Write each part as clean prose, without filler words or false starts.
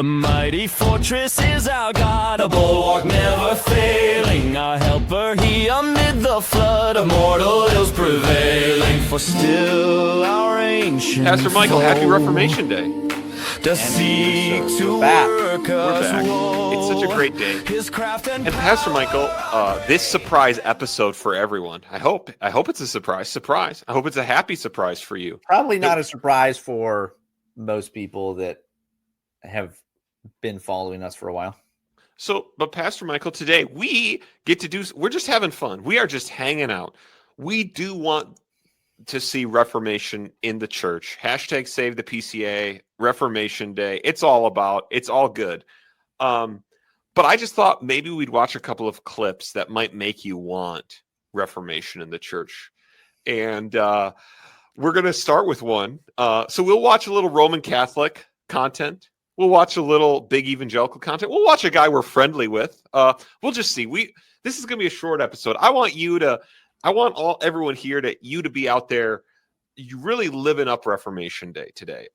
A mighty fortress is our God, a bulwark never failing. Our helper, he amid the flood of mortal ills prevailing. For still our ancient Pastor Michael, happy Reformation Day. Does seek to We're back. work us back. woe. It's such a great day. His craft and Pastor Michael, this surprise episode for everyone. I hope it's a surprise. I hope it's a happy surprise for you. Probably not a surprise for most people that have been following us for a while. So, but Pastor Michael, today we get to we're just having fun. We are just hanging out. We do want to see Reformation in the church. Hashtag save the PCA, Reformation Day. It's all good. But I just thought maybe we'd watch a couple of clips that might make you want Reformation in the church. And we're going to start with one. So we'll watch a little Roman Catholic content. We'll watch a little big evangelical content. We'll watch a guy we're friendly with. We'll just see. This is going to be a short episode. I want everyone here to be out there. You really living up Reformation Day today.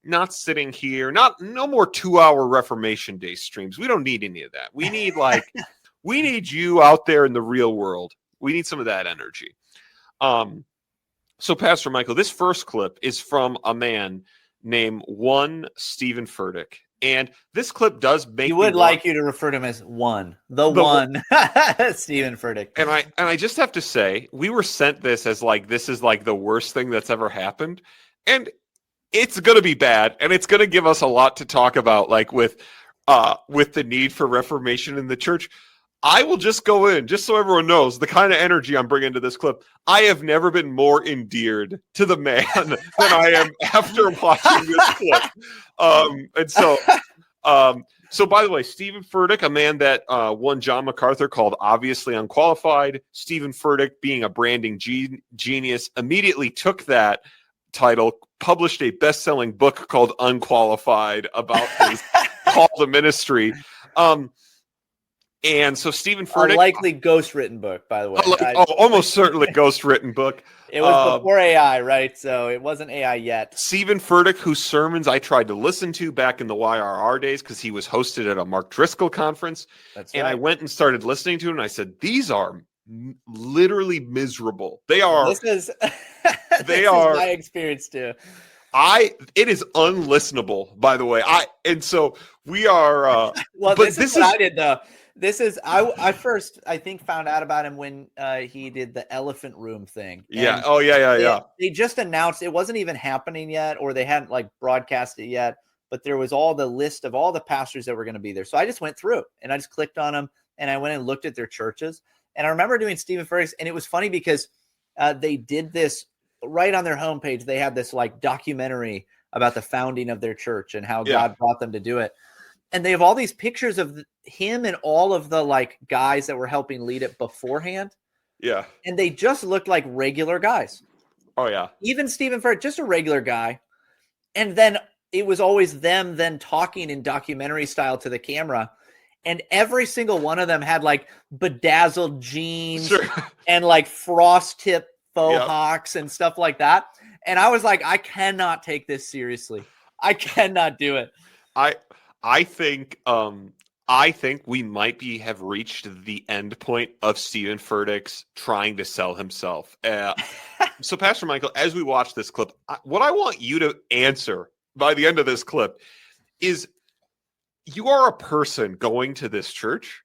Not sitting here. No more 2-hour Reformation Day streams. We don't need any of that. We need we need you out there in the real world. We need some of that energy. So Pastor Michael, this first clip is from a man named Steven Furtick. And this clip does make He would like you to refer to him as one, Steven Furtick. And I just have to say, we were sent this as this is the worst thing that's ever happened. And it's going to be bad. And it's going to give us a lot to talk about, with the need for Reformation in the church. I will just go in, just so everyone knows the kind of energy I'm bringing to this clip. I have never been more endeared to the man than I am after watching this clip. So by the way, Steven Furtick, a man that won John MacArthur, called Obviously Unqualified. Steven Furtick, being a branding genius, immediately took that title, published a best-selling book called Unqualified about his call to ministry. And so Steven Furtick, a likely ghostwritten book, by the way. Almost certainly ghostwritten book. It was before AI, right? So it wasn't AI yet. Steven Furtick, whose sermons I tried to listen to back in the YRR days because he was hosted at a Mark Driscoll conference. That's right. And I went and started listening to him, and I said, these are literally miserable. They are. This is my experience too. It is unlistenable, by the way. So we are. Well, this is what I did though. I first, I think, found out about him when he did the elephant room thing. Yeah. Oh, yeah. They just announced it wasn't even happening yet, or they hadn't broadcast it yet. But there was all the list of all the pastors that were going to be there. So I just went through and I just clicked on them and I went and looked at their churches. And I remember doing Steven Furtick, and it was funny because they did this right on their homepage. They had this documentary about the founding of their church and how God brought them to do it. And they have all these pictures of him and all of the guys that were helping lead it beforehand. Yeah. And they just looked like regular guys. Oh, yeah. Even Steven Furtick, just a regular guy. And then it was always them then talking in documentary style to the camera. And every single one of them had bedazzled jeans and frost tip faux hawks and stuff like that. And I was like, I cannot take this seriously. I cannot do it. I think we might have reached the end point of Steven Furtick's trying to sell himself. So, Pastor Michael, as we watch this clip, what I want you to answer by the end of this clip is, you are a person going to this church,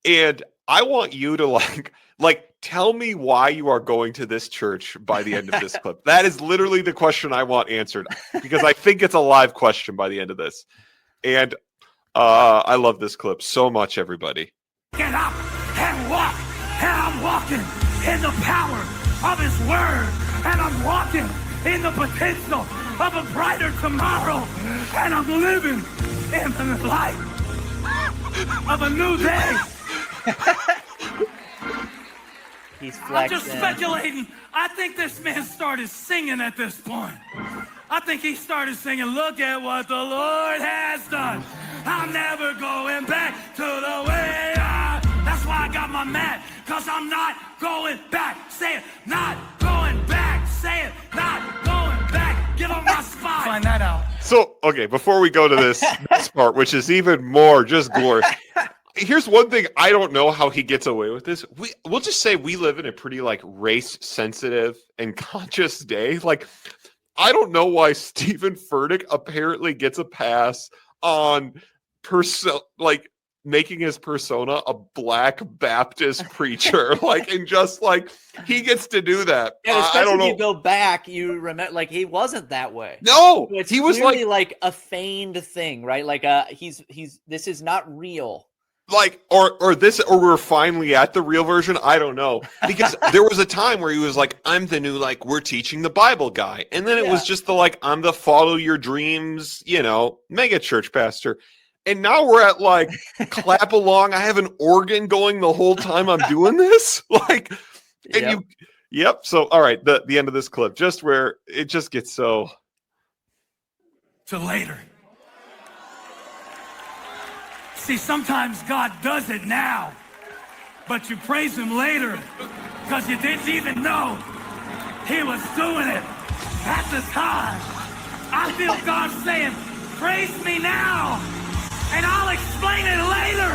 and I want you to tell me why you are going to this church by the end of this clip. That is literally the question I want answered, because I think it's a live question by the end of this. And I love this clip so much, everybody. Get up and walk, and I'm walking in the power of His Word, and I'm walking in the potential of a brighter tomorrow, and I'm living in the light of a new day. He's flexing. I'm just speculating. I think this man started singing at this point. I think he started singing, look at what the Lord has done. I'm never going back to the way That's why I got my mat, because I'm not going back. Say it, not going back. Say it, not going back. Get on my spot. Find that out. So, okay, before we go to this part, which is even more just glory, here's one thing I don't know how he gets away with this. We'll just say we live in a pretty like race sensitive and conscious day. Like, I don't know why Steven Furtick apparently gets a pass on making his persona a Black Baptist preacher, and just he gets to do that. And especially I don't know. if you go back, you remember he wasn't that way. No, So it's he was like a feigned thing, right? He's this is not real. Or we're finally at the real version. I don't know, because there was a time where he was like, I'm the new we're teaching the Bible guy, and then it was just the I'm the follow your dreams mega church pastor. And now we're at clap along. I have an organ going the whole time I'm doing this. Yep. So, all right. The end of this clip, just where it just gets so. To later. See, sometimes God does it now, but you praise him later because you didn't even know he was doing it at the time. I feel God saying, praise me now. And I'll explain it later.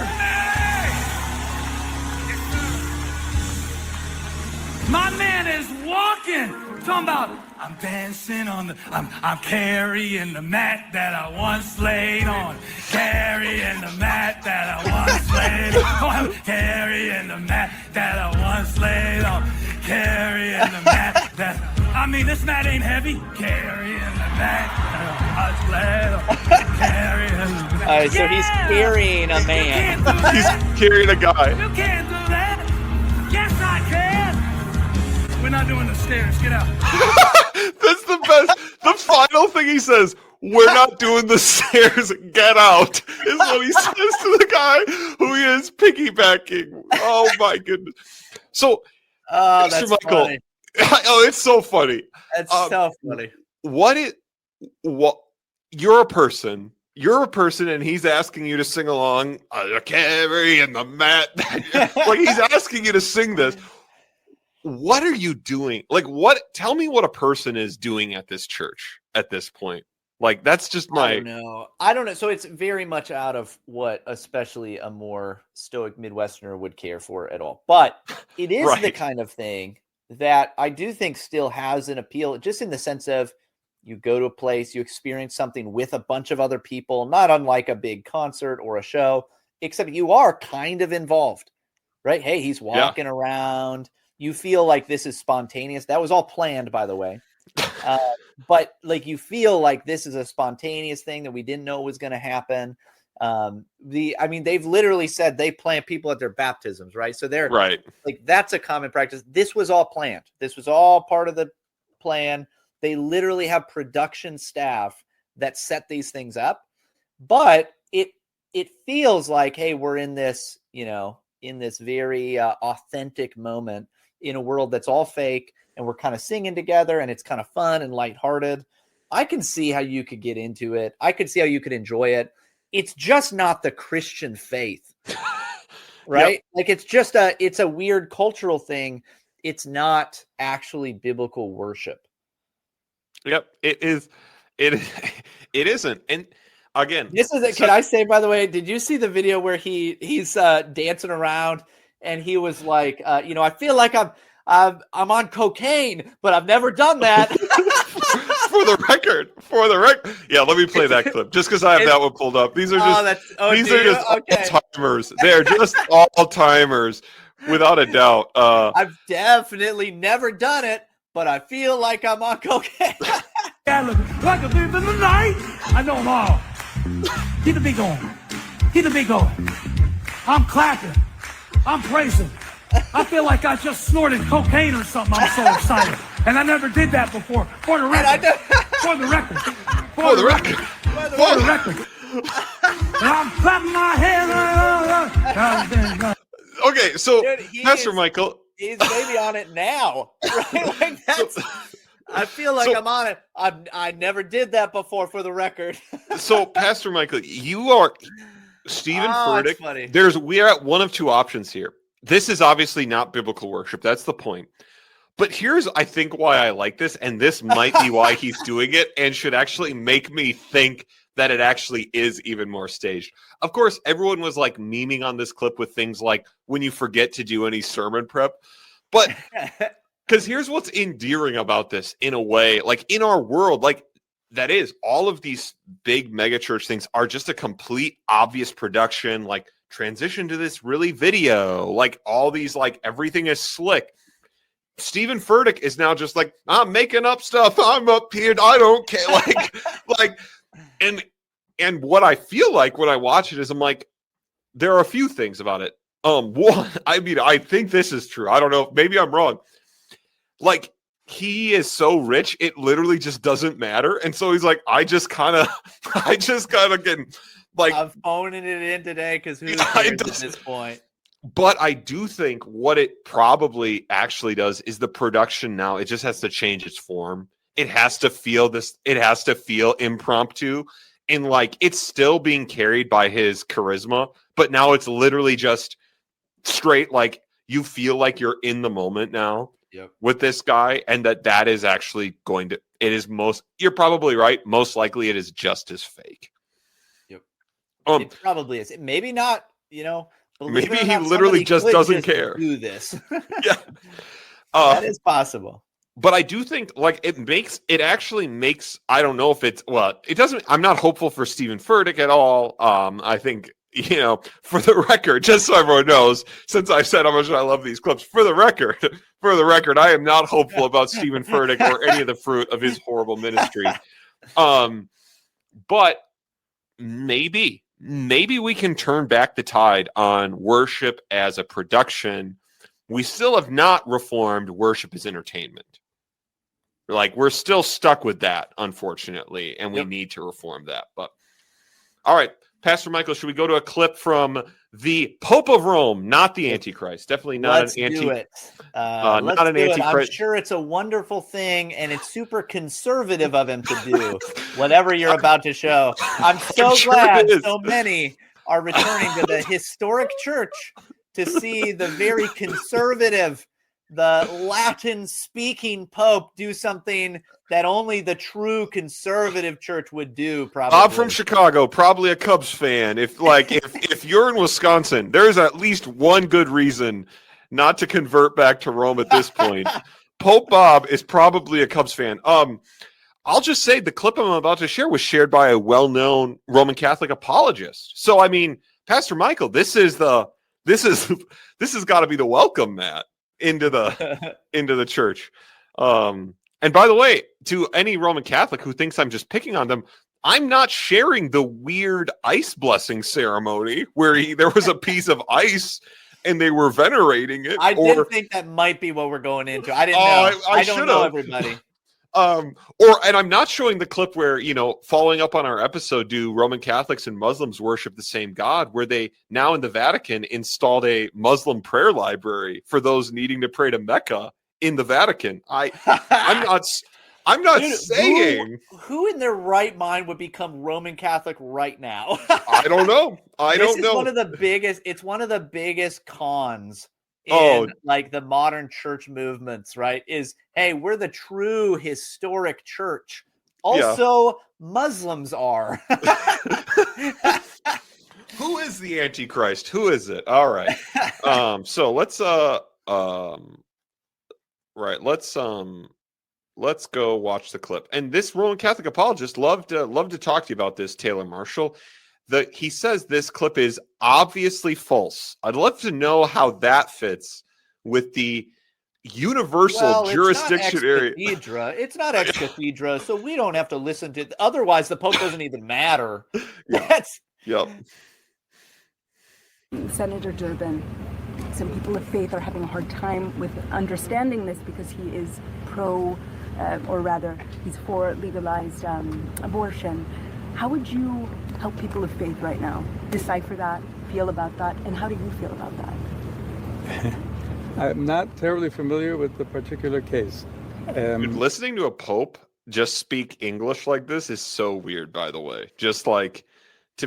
My man is walking. Talking about, I'm dancing on I'm carrying the mat that I once laid on. Carrying the mat that I once laid on. Carrying the mat that I once laid on. Carrying the mat that, this mat ain't heavy. Carrying the mat that I once laid on. Carrying the mat. All right, so he's carrying a man. He's carrying a guy. You can't do that. Yes, I can. We're not doing the stairs. Get out. That's the best. The final thing he says, we're not doing the stairs. Get out. Is what he says to the guy who he is piggybacking. Oh, my goodness. So, that's Mr. Michael. funny. Oh, it's so funny. That's so funny. You're a person, and he's asking you to sing along. Carrying the mat. He's asking you to sing this. What are you doing? Tell me what a person is doing at this church at this point. That's just I don't know. So it's very much out of what especially a more stoic Midwesterner would care for at all. But it is the kind of thing that I do think still has an appeal, just in the sense of you go to a place, you experience something with a bunch of other people, not unlike a big concert or a show, except you are kind of involved, right? Hey, he's walking around. You feel like this is spontaneous. That was all planned, by the way. But you feel like this is a spontaneous thing that we didn't know was going to happen. They've literally said they plant people at their baptisms, right? So they're right. That's a common practice. This was all planned. This was all part of the plan. They literally have production staff that set these things up, but it feels like, hey, we're in this, in this very authentic moment in a world that's all fake, and we're kind of singing together, and it's kind of fun and lighthearted. I can see how you could get into it. I could see how you could enjoy it. It's just not the Christian faith, right? Yep. It's a weird cultural thing. It's not actually biblical worship. Yep, it is. It isn't. And again, this is. Can I say, by the way, did you see the video where he's dancing around and he was like, I feel like I'm on cocaine, but I've never done that. For the record. Yeah, let me play that clip just because I have that one pulled up. These are just all-timers. They're just all-timers, without a doubt. I've definitely never done it, but I feel like I'm on cocaine. Like a thief in the night. I know them all. Keep the beat going. I'm clapping. I'm praising. I feel like I just snorted cocaine or something. I'm so excited. And I never did that before. For the record. And I'm clapping my hands. Okay, so Pastor Michael. He's maybe on it now. Right? I feel like I'm on it. I never did that before, for the record. So, Pastor Michael, you are Steven Furtick. We are at one of two options here. This is obviously not biblical worship. That's the point. But here's, I think, why I like this, and this might be why he's doing it, and should actually make me think that it actually is even more staged. Of course, everyone was like memeing on this clip with things like when you forget to do any sermon prep. But because here's what's endearing about this in a way, like in our world, like that is all of these big megachurch things are just a complete obvious production, like transition to this really video, like all these, like everything is slick. Steven Furtick is now just like, I'm making up stuff. I'm up here. I don't care. Like, and what I feel like when I watch it is I'm like, there are a few things about it. One, I mean, I think this is true. I don't know. Maybe I'm wrong. Like, he is so rich, it literally just doesn't matter. And so he's like, I just kind of getting like, I'm phoning it in today because who cares at this point? But I do think what it probably actually does is the production now, it just has to change its form. It has to feel impromptu, and like it's still being carried by his charisma, but now it's literally just straight, like you feel like you're in the moment now with this guy, and that is actually going to, you're probably right. Most likely it is just as fake. Yep. It probably is. Maybe not, maybe he literally just doesn't care. Do this. Yeah. That is possible. But I do think like it actually makes, I don't know if it doesn't, I'm not hopeful for Steven Furtick at all. I think, for the record, just so everyone knows, since I've said how much I love these clips, for the record, I am not hopeful about Steven Furtick or any of the fruit of his horrible ministry. But maybe we can turn back the tide on worship as a production. We still have not reformed worship as entertainment. Like, we're still stuck with that, unfortunately, and we need to reform that. But all right, Pastor Michael, should we go to a clip from the Pope of Rome, not the Antichrist? Definitely not Let's an anti. Do it. Not an Antichrist. I'm sure it's a wonderful thing, and it's super conservative of him to do whatever you're about to show. I'm so glad so many are returning to the historic church to see the very conservative, the Latin-speaking Pope do something that only the true conservative church would do. Probably. Bob from Chicago, probably a Cubs fan. If you're in Wisconsin, there's at least one good reason not to convert back to Rome at this point. Pope Bob is probably a Cubs fan. I'll just say the clip I'm about to share was shared by a well-known Roman Catholic apologist. So, I mean, Pastor Michael, this has got to be the welcome mat into the church. And by the way, to any Roman Catholic who thinks I'm just picking on them, I'm not sharing the weird ice blessing ceremony where there was a piece of ice and they were venerating it. I did think that might be what we're going into. I didn't know. I don't know everybody. And I'm not showing the clip where, following up on our episode, do Roman Catholics and Muslims worship the same God, where they now in the Vatican installed a Muslim prayer library for those needing to pray to Mecca in the Vatican. I'm not saying who in their right mind would become Roman Catholic right now. I don't know. It's one of the biggest cons in like the modern church movements, right? Is, hey, we're the true historic church. Also, Muslims are. Who is the Antichrist? Who is it? All right. So let's let's go watch the clip. And this Roman Catholic apologist loved to talk to you about this, Taylor Marshall. He says this clip is obviously false. I'd love to know how that fits with the universal jurisdiction area. It's not ex cathedra, so we don't have to listen to it. Otherwise, the Pope doesn't even matter. Yep. Senator Durbin, some people of faith are having a hard time with understanding this because he is he's for legalized abortion. How would you help people of faith right now decipher that, feel about that, and how do you feel about that? I'm not terribly familiar with the particular case. Listening to a pope just speak English like this is so weird, by the way. Just like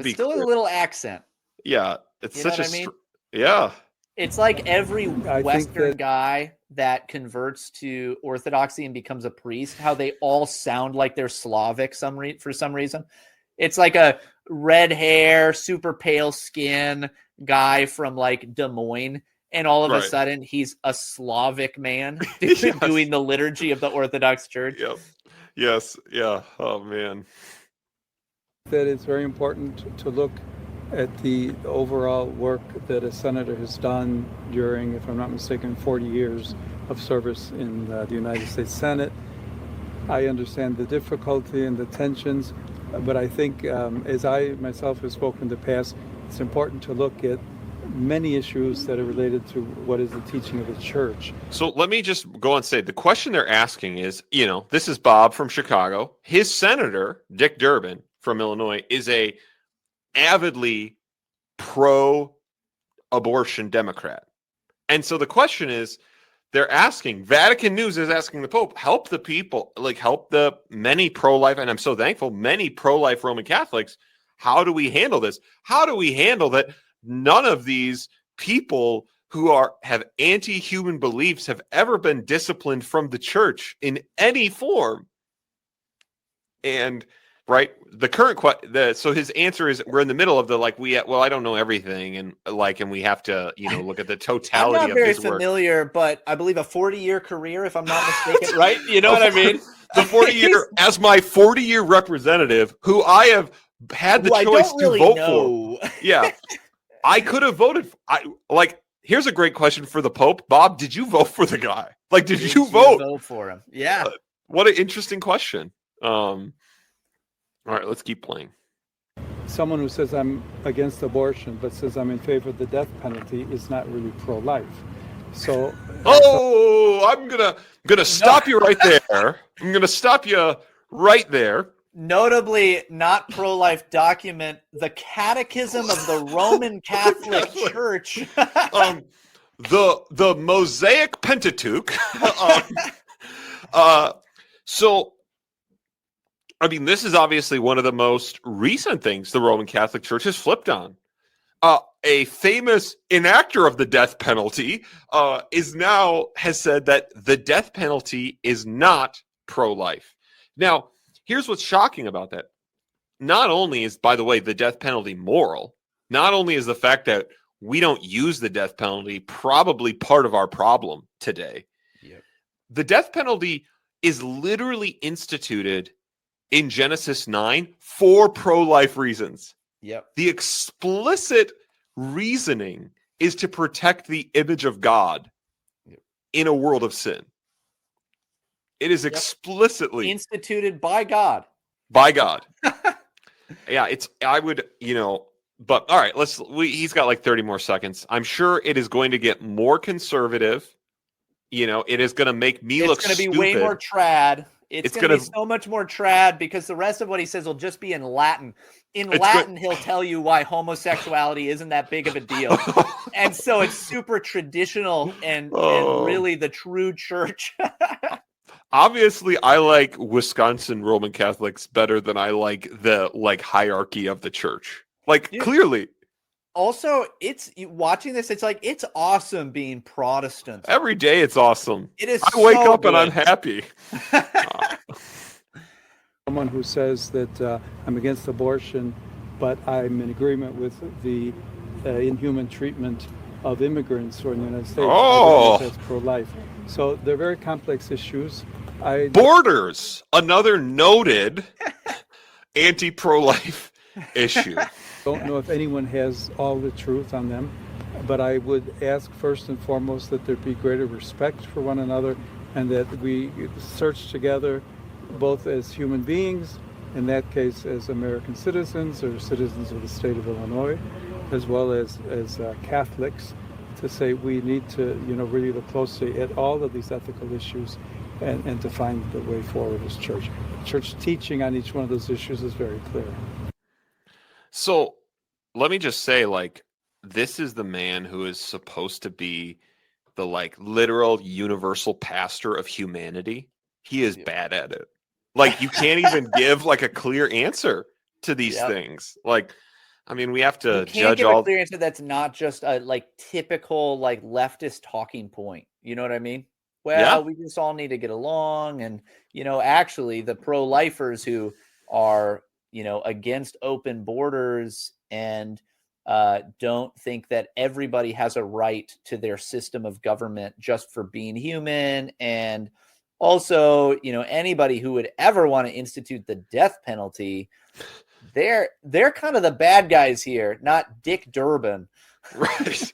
be still clear. A little accent. Yeah, it's you such know a what I mean? yeah. It's like every Western guy that converts to Orthodoxy and becomes a priest, how they all sound like they're Slavic for some reason. It's like a red hair, super pale skin guy from like Des Moines, and all of a sudden he's a Slavic man doing the liturgy of the Orthodox Church. Yep. Yes. Yeah. Oh man. That it's very important to look at the overall work that a senator has done during, if I'm not mistaken, 40 years of service in the United States Senate. I understand the difficulty and the tensions, but I think as I myself have spoken in the past, it's important to look at many issues that are related to what is the teaching of the church. So let me just go and say the question they're asking is, this is Bob from Chicago. His senator, Dick Durbin from Illinois, is a avidly pro-abortion Democrat. And so the question is, they're asking, Vatican News is asking the Pope, help the people, help the many pro-life, and I'm so thankful, many pro-life Roman Catholics. How do we handle this? How do we handle that none of these people who have anti-human beliefs have ever been disciplined from the church in any form? And the current so his answer is, we're in the middle of the I don't know everything, and we have to look at the totality of his work. I'm not very familiar, but I believe a 40-year career, if I'm not mistaken, right? You know what I mean? The 40-year as my 40-year representative, who I have had the choice to vote for. Yeah. I could have voted. Here's a great question for the Pope. Bob, did you vote for the guy? Did you vote for him? Yeah. What an interesting question. All right, let's keep playing. Someone who says I'm against abortion but says I'm in favor of the death penalty is not really pro-life. So I'm gonna stop you right there. I'm gonna stop you right there. Notably not pro-life document the Catechism of the Roman Catholic Church. The Mosaic Pentateuch. So, I mean, this is obviously one of the most recent things the Roman Catholic Church has flipped on. A famous enactor of the death penalty has said that the death penalty is not pro-life. Now, here's what's shocking about that. Not only is, by the way, the death penalty moral, not only is the fact that we don't use the death penalty probably part of our problem today. Yep. The death penalty is literally instituted in Genesis 9 for pro-life reasons. Yep. The explicit reasoning is to protect the image of God in a world of sin. It is explicitly instituted by God. By God. Yeah, but all right, he's got 30 more seconds. I'm sure it is going to get more conservative. It is going to make me look stupid. It's going to be way more trad. It's going to be so much more trad because the rest of what he says will just be in Latin. In Latin, he'll tell you why homosexuality isn't that big of a deal. And so it's super traditional and really the true church. Obviously, I like Wisconsin Roman Catholics better than I like the hierarchy of the church. Clearly. Also, it's watching this. It's it's awesome being Protestant. Every day, it's awesome. It is. I wake up and I'm happy. Someone who says that I'm against abortion, but I'm in agreement with the inhuman treatment of immigrants who are in the United States. Oh, that's pro-life. So they're very complex issues. Borders, another noted anti-pro-life issue. Don't know if anyone has all the truth on them, but I would ask first and foremost that there be greater respect for one another and that we search together both as human beings, in that case as American citizens or citizens of the state of Illinois, as well as Catholics, to say we need to really look closely at all of these ethical issues and to find the way forward as church. Church teaching on each one of those issues is very clear. So let me just say, this is the man who is supposed to be the literal universal pastor of humanity. He is bad at it. You can't even give a clear answer to these things. We have to judge all. A clear answer that's not just a typical leftist talking point. You know what I mean? well, we just all need to get along. And, actually the pro-lifers who are, against open borders and don't think that everybody has a right to their system of government just for being human. And also, anybody who would ever want to institute the death penalty, they're kind of the bad guys here, not Dick Durbin. Right.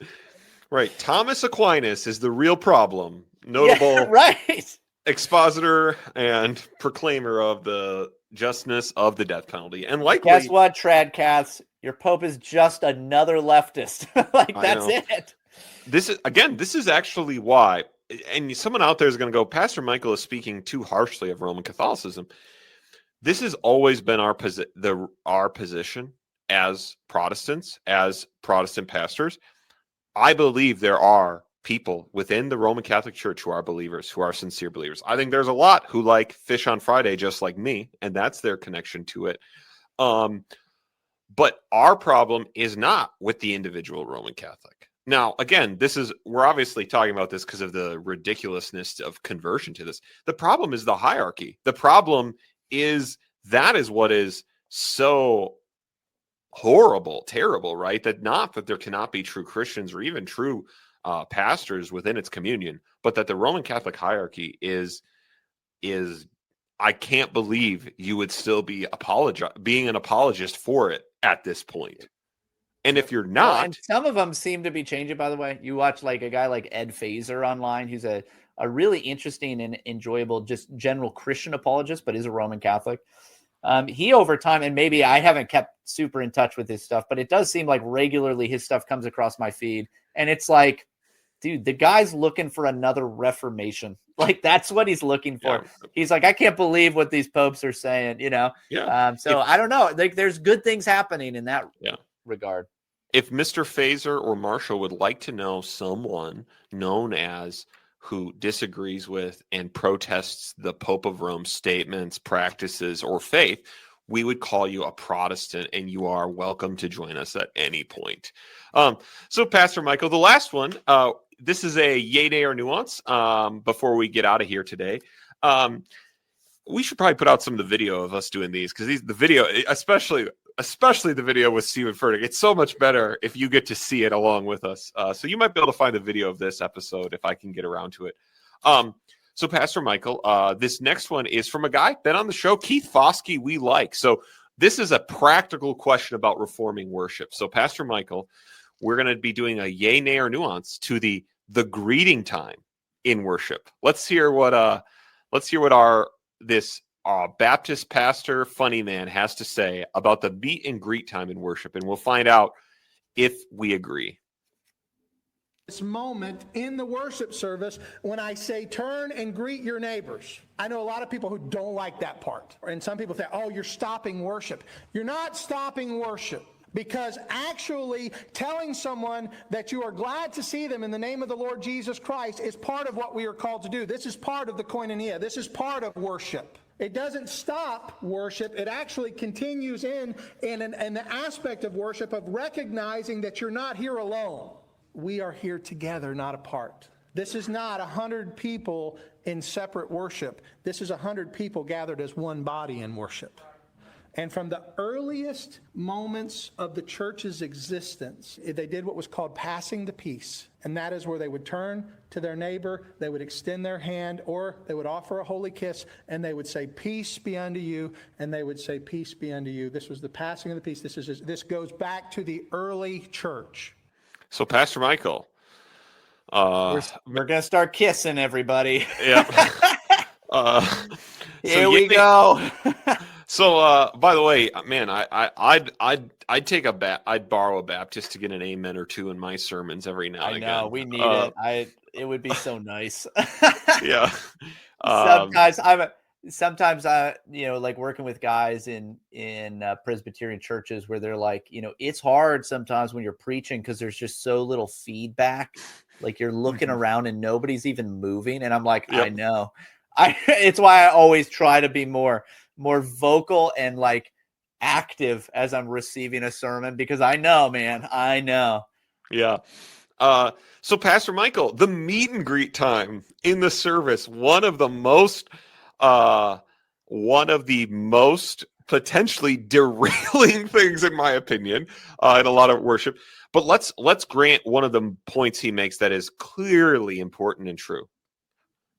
Right. Thomas Aquinas is the real problem. Notable right. expositor and proclaimer of the justness of the death penalty. And likely, guess what, Tradcats? Your Pope is just another leftist. That's it. This is actually why, and someone out there is going to go, Pastor Michael is speaking too harshly of Roman Catholicism. This has always been our position as Protestants, as Protestant pastors. I believe there are people within the Roman Catholic Church who are believers, who are sincere believers. I think there's a lot who like fish on Friday, just like me, and that's their connection to it. But our problem is not with the individual Roman Catholic. Now, again, we're obviously talking about this because of the ridiculousness of conversion to this. The problem is the hierarchy. The problem is that is what is so horrible, terrible, right? Not that there cannot be true Christians or even true pastors within its communion, but that the Roman Catholic hierarchy is I can't believe you would still be being an apologist for it at this point. And if you're not, and some of them seem to be changing, by the way. You watch like a guy like Ed Fazer online, who's a really interesting and enjoyable, just general Christian apologist, but is a Roman Catholic. He over time, and maybe I haven't kept super in touch with his stuff, but it does seem like regularly his stuff comes across my feed. And it's like, dude, the guy's looking for another Reformation. Like, that's what he's looking for. Yeah. He's like, I can't believe what these popes are saying, Yeah. I don't know. Like, there's good things happening in that regard. If Mr. Fazer or Marshall would like to know someone known as who disagrees with and protests the Pope of Rome's statements, practices, or faith, we would call you a Protestant, and you are welcome to join us at any point. So, Pastor Michael, the last one, this is a yay, nay, or nuance before we get out of here today. We should probably put out some of the video of us doing these, because the video, especially the video with Steven Furtick, it's so much better if you get to see it along with us. So you might be able to find the video of this episode if I can get around to it. So Pastor Michael, this next one is from a guy been on the show, Kieth Foskey, we like. So this is a practical question about reforming worship. So Pastor Michael, we're going to be doing a yay, nay, or nuance to the greeting time in worship. Let's hear what our Baptist pastor funny man has to say about the meet and greet time in worship, and we'll find out if we agree. This moment in the worship service when I say turn and greet your neighbors. I know a lot of people who don't like that part. And some people say, oh, you're stopping worship. You're not stopping worship, because actually telling someone that you are glad to see them in the name of the Lord Jesus Christ is part of what we are called to do. This is part of the koinonia. This is part of worship. It doesn't stop worship. It actually continues in the aspect of worship of recognizing that you're not here alone. We are here together, not apart. This is not 100 people in separate worship. This is 100 people gathered as one body in worship. And from the earliest moments of the church's existence, they did what was called passing the peace. And that is where they would turn to their neighbor, they would extend their hand, or they would offer a holy kiss, and they would say, peace be unto you, and they would say, peace be unto you. This was the passing of the peace. This goes back to the early church. So, Pastor Michael, we're going to start kissing everybody. Yeah. Here we go. So, by the way, man, I'd take I'd borrow a Baptist to get an amen or two in my sermons every now and again. I know, we need it. It would be so nice. Yeah. Sometimes like working with guys in Presbyterian churches where they're like, it's hard sometimes when you're preaching because there's just so little feedback. Like you're looking around and nobody's even moving. And I'm like, yep. I know. It's why I always try to be more vocal and like active as I'm receiving a sermon, because I know, man, I know. Yeah. So Pastor Michael, the meet and greet time in the service, one of the most potentially derailing things, in my opinion, in a lot of worship. But let's grant one of the points he makes that is clearly important and true.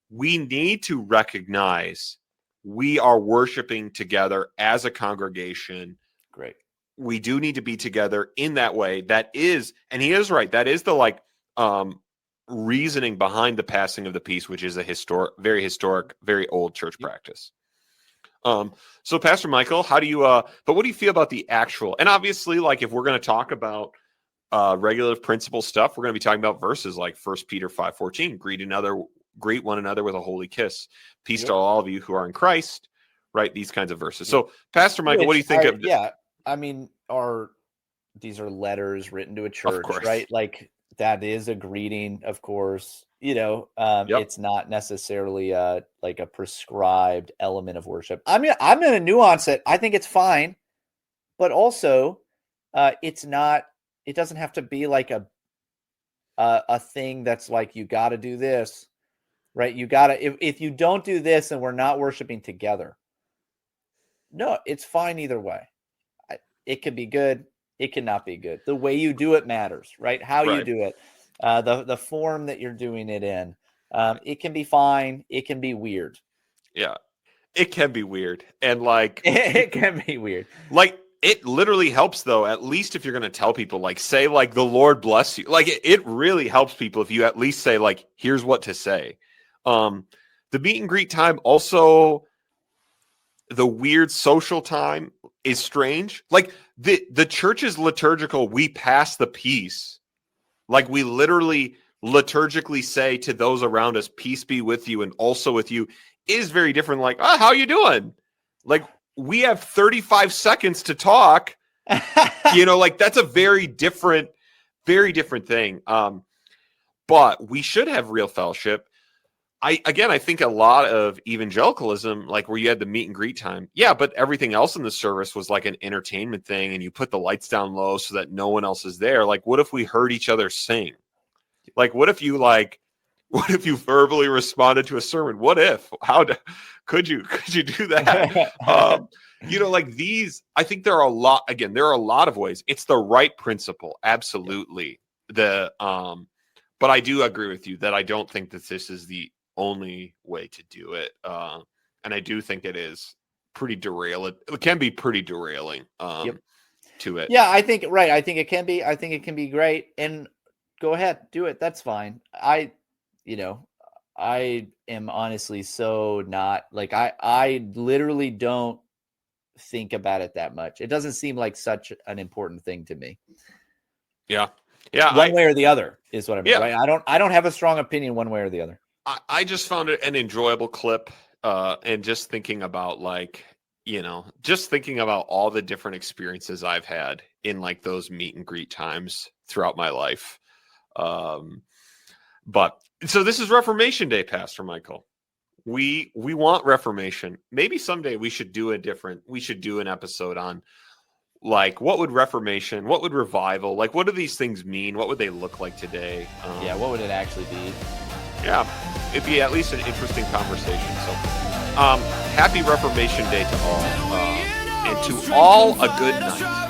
We need to recognize we are worshiping together as a congregation. Great. We do need to be together in that way. That is, and he is right, that is the reasoning behind the passing of the peace, which is a very historic, very old church practice. So Pastor Michael, how do you, but what do you feel about the actual, and obviously, like, if we're going to talk about regulative principle stuff, we're going to be talking about verses like 1 Peter 5:14, greet one another with a holy kiss. Peace to all of you who are in Christ, right? These kinds of verses. So Pastor Michael, what do you think of? Yeah. I mean, these are letters written to a church, right? Like, that is a greeting, of course. It's not necessarily like a prescribed element of worship. I mean, I'm going to nuance it. I think it's fine, but also it's not. It doesn't have to be like a thing that's like, you got to do this, right? You got to. If you don't do this, and we're not worshiping together. No, it's fine either way. It could be good. It cannot be good. The way you do it matters, right? How you do it, the form that you're doing it in. It can be fine. It can be weird. Yeah, it can be weird, and like it can be weird. Like, it literally helps, though. At least if you're going to tell people, like, say, like, the Lord bless you. Like, it really helps people if you at least say, like, here's what to say. The meet and greet time, also the weird social time, is strange. Like, the church is liturgical. We pass the peace. Like, we literally liturgically say to those around us, peace be with you and also with you, is very different. Like, how you doing? Like, we have 35 seconds to talk. Like, that's a very different thing. But we should have real fellowship. I think a lot of evangelicalism, like where you had the meet and greet time, but everything else in the service was like an entertainment thing, and you put the lights down low so that no one else is there. Like, what if we heard each other sing? Like, what if you verbally responded to a sermon? What if? Could you do that? Like these, I think there are a lot of ways. It's the right principle, absolutely. But I do agree with you that I don't think that this is the only way to do it. And I do think it is pretty derailing. It can be pretty derailing to it. Yeah, I think it can be. I think it can be great. And go ahead, do it. That's fine. I am honestly so not like, I literally don't think about it that much. It doesn't seem like such an important thing to me. Yeah. One way or the other is what I mean. Yeah. Right? I don't have a strong opinion one way or the other. I just found it an enjoyable clip, and just thinking about just thinking about all the different experiences I've had in like those meet and greet times throughout my life. But so this is Reformation Day, Pastor Michael. We want Reformation. Maybe someday we should do an episode on like, what would Reformation, what would revival, like, what do these things mean? What would they look like today? What would it actually be? Yeah, it'd be at least an interesting conversation. So, happy Reformation Day to all, and to all a good night.